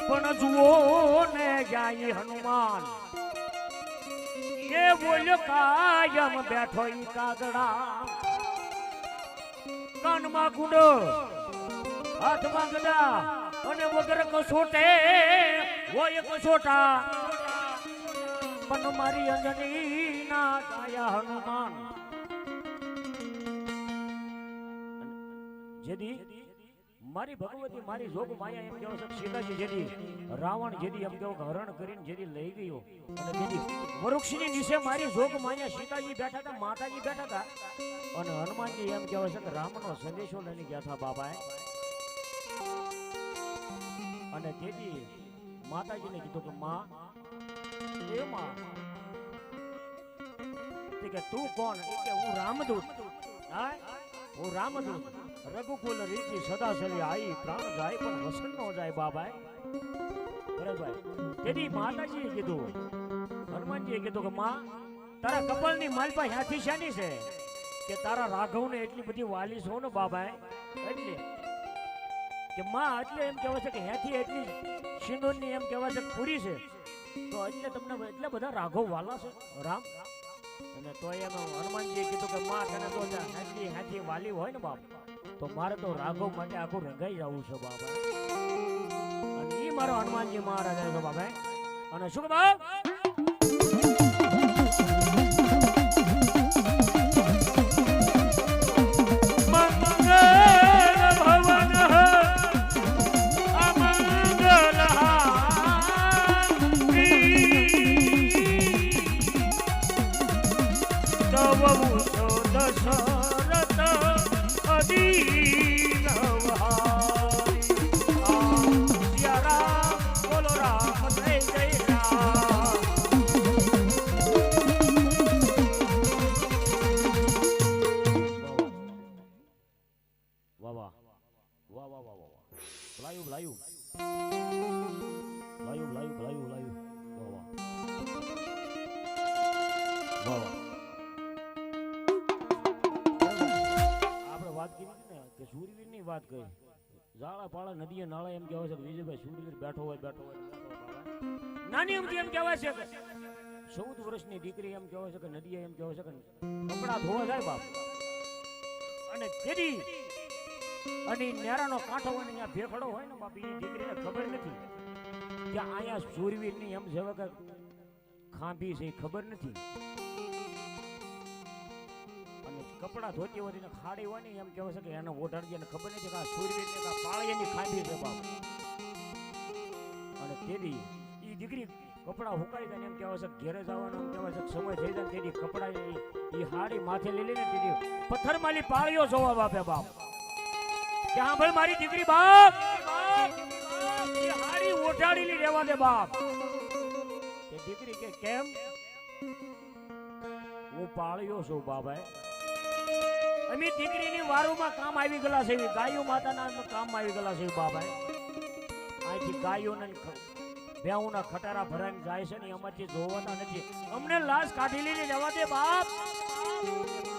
પણ જુઓ ને જાય હનુમાન એ બોલ્યો કાયમ બેઠો ઈ કાગડા કાનમાં ગુંડો હાથમાં ગદા અને વગર કસોટે હોય કસોટા પણ મારી અંજની ના કાયા હનુમાન જેદી મારી ભગવતી મારી જોગ માયા એમ કેવો છે સીતાજી જેદી રાવણ જેદી એમ કેવો હરણ કરીને જેદી લઈ ગયો અને જેદી વૃક્ષની નીચે મારી જોગ માયા સીતાજી બેઠા હતા માતાજી બેઠા હતા અને હનુમાનજી એમ કેવો છે કે રામનો સંદેશો લઈને ગયા હતા બાબાએ અને તેથી માતાજીને કીધું કે માં એ માં કે તું કોણ કે હું રામદૂત હા હું રામદૂત રઘુકુલ રીતિ સદા સરી આઈ પ્રાણ જાય પણ વસન નો જાય બાબા બરાબર તેથી માતાજીએ કીધું હનુમાનજીએ કીધું કે માં તારા કપાળની માલપા હ્યાથી શાની છે કે તારા રાઘવને એટલી બધી વાલી છો ને બાબા એટલે કે માં એટલે એમ કહેવાય છે કે હ્યાથી એટલી સિંદૂરની એમ કહેવાય છે પૂરી છે તો એટલે તમને એટલા બધા રાઘવ વાલા છે રામ અને તો એમ હનુમાનજીએ કીધું કે માં તને તો હાથી વાલી હોય ને બાપ તો મારે તો રાઘવ માટે આખું રંગાઈ જવું છે બાબા અને ઈ મારો હનુમાનજી મહારાજ છે બાબા અને શું બાપ વાત કરી ઝાડા પાળા નદીએ નાળા એમ કહેવાય છે વિજયભાઈ સુરવીર બેઠો હોય નાની એમ કહેવાય છે કે 14 વર્ષની દીકરી એમ કહેવાય છે કે નદીએ એમ કહેવાય છે કે કપડા ધોવા જાય બાપ અને તેડી અને નેરાનો કાંઠો હોય ને અહીંયા ભેખડો હોય ને બાપ એ દીકરીને ખબર નથી કે અહીંયા સુરવીરની એમ છે કે ખાંભી છે ખબર નથી કપડા ધોતી હોય ને ખાડી હોય ને એમ કહેવાય છે કે એને ઓઢાડી એને ખબર નથી કે આ સુરવીર ને પાળિયાની ખાંભી છે બાપ અને તેડી ઈ દીકરી કપડા હુકાઈ જાય એમ કહેવાય છે ઘેરે જવાનો એમ કહેવાય છે સમય થઈ જાય તેડી કપડા ઈ હાડી માથે લઈ લઈને તેડી પથ્થર માલી પાળ્યો જોવા બાપે બાપ કે હા ભાઈ મારી દીકરી બાપ ઈ હાડી ઓઢાડીને રહેવા દે બાપ કે દીકરી કે કેમ હું પાળ્યો છું બાપા અમે દીકરીની વારોમાં કામ આવી ગયેલા છે ગાયો માતાના કામ આવી ગયેલા છે બાબા અહીંથી ગાયોને ભેહુના ખટારા ભરાઈને જાય છે ને એમાંથી જોવાના નથી અમને લાશ કાઢી લઈને જવા દે બાપ